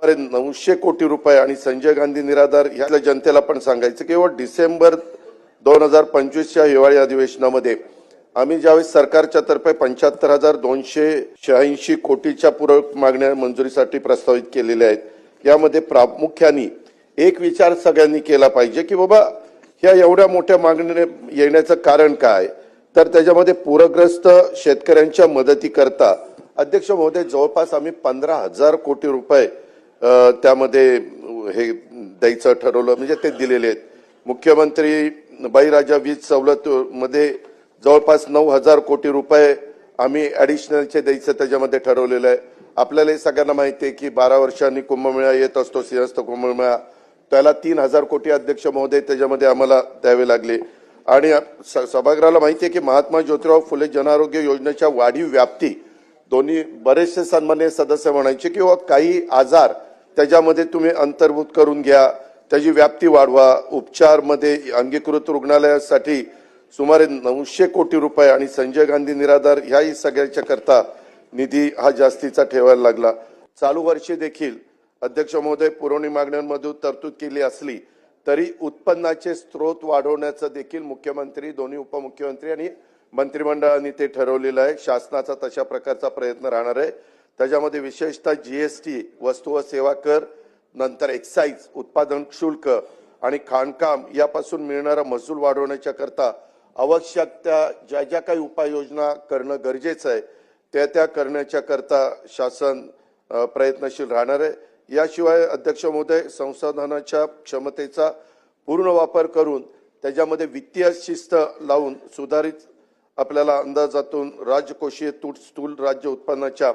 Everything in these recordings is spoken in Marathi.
सुमारे 900 कोटी रुपये आणि संजय गांधी निराधार ह्याला जनतेला पण सांगायचं की डिसेंबर 2025च्या हिवाळी अधिवेशनामध्ये आम्ही ज्यावेळेस सरकारच्या तर्फे 75,286 कोटीच्या पूरक मागण्या मंजुरीसाठी प्रस्तावित केलेल्या आहेत, यामध्ये प्रामुख्याने एक विचार सगळ्यांनी केला पाहिजे की बाबा ह्या एवढ्या मोठ्या मागण्या येण्याचं कारण काय, तर त्याच्यामध्ये पूरग्रस्त शेतकऱ्यांच्या मदतीकरता अध्यक्ष महोदय जवळपास आम्ही 15,000 कोटी रुपये त्यामध्ये हे द्यायचं ठरवलं, म्हणजे ते दिलेले आहेत। मुख्यमंत्री बळीराजा वीज सवलत मध्ये जवळपास 9,000 कोटी रुपये आम्ही ॲडिशनलचे द्यायचं त्याच्यामध्ये ठरवलेलं आहे। आपल्याला सगळ्यांना माहिती आहे की 12 वर्षांनी कुंभमेळा येत असतो, सिंहस्थ कुंभमेळा, त्याला 3,000 कोटी अध्यक्ष महोदय त्याच्यामध्ये आम्हाला द्यावे लागले। आणि सभागृहाला माहिती आहे की महात्मा ज्योतिराव फुले जनआरोग्य योजनेच्या वाढीव व्याप्ती दोन्ही बरेचसे सन्माननीय सदस्य म्हणायचे की काही आजार त्याच्यामध्ये तुम्ही अंतर्भूत करून घ्या, त्याची व्याप्ती वाढवा। उपचारमध्ये अंगीकृत रुग्णालयासाठी सुमारे 900 कोटी रुपये आणि संजय गांधी निराधार ह्याही सगळ्याच्या करता निधी हा जास्तीचा ठेवायला लागला। चालू वर्षी देखील अध्यक्ष महोदय पुरवणी मागण्यांमध्ये तरतूद केली असली तरी उत्पन्नाचे स्रोत वाढवण्याचं देखील मुख्यमंत्री, दोन्ही उपमुख्यमंत्री आणि मंत्रिमंडळाने ते ठरवलेलं आहे। शासनाचा तशा प्रकारचा प्रयत्न राहणार आहे। त्याच्यामध्ये विशेषतः जीएसटी, वस्तू व सेवा कर, नंतर एक्साइज, उत्पादन शुल्क आणि खाणकाम यापासून मिळणारा महसूल वाढवण्याच्या करता आवश्यक ज्या ज्या काही उपाययोजना करणं गरजेचं आहे त्या करण्याच्या करता शासन प्रयत्नशील राहणार आहे। याशिवाय अध्यक्ष महोदय संसाधनाच्या क्षमतेचा पूर्ण वापर करून त्याच्यामध्ये वित्तीय शिस्त लावून सुधारित आपल्याला अंदाजातून राजकोषीय तूट स्थूल राज्य उत्पन्नाच्या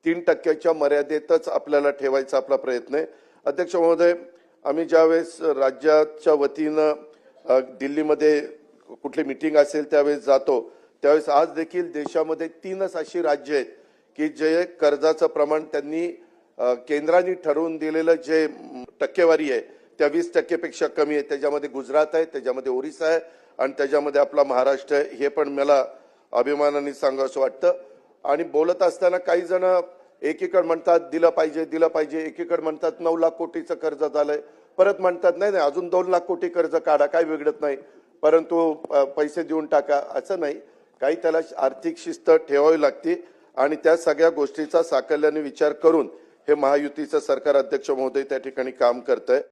3% मर्यादेतच आपल्याला ठेवायचा आपला प्रयत्न आहे। अध्यक्ष महोदय, आम्ही ज्यावेळेस राज्याच्या वतीनं दिल्लीमध्ये कुठली मीटिंग असेल त्यावेळेस जातो, त्यावेळेस आज देखील देशामध्ये 3च अशी राज्य आहेत की जे कर्जाचं प्रमाण त्यांनी केंद्राने ठरवून दिलेलं जे टक्केवारी आहे त्या 20% पेक्षा कमी आहे। त्याच्यामध्ये गुजरात आहे, त्याच्यामध्ये ओरिसा आहे आणि त्याच्यामध्ये आपला महाराष्ट्र आहे। हे पण मला अभिमानाने सांगावंसं वाटतं। आणि बोलत असताना काही जण एकीकडे म्हणतात दिलं पाहिजे, एकीकडे म्हणतात 9 लाख कोटीचं कर्ज झालंय, परत म्हणतात नाही अजून 2 लाख कोटी कर्ज काढा, काय बिघडत नाही, परंतु पैसे देऊन टाका, असं नाही। काही त्याला आर्थिक शिस्त ठेवावी लागते आणि त्या सगळ्या गोष्टीचा साकल्याने विचार करून हे महायुतीचं सरकार अध्यक्ष महोदय त्या ठिकाणी काम करतंय।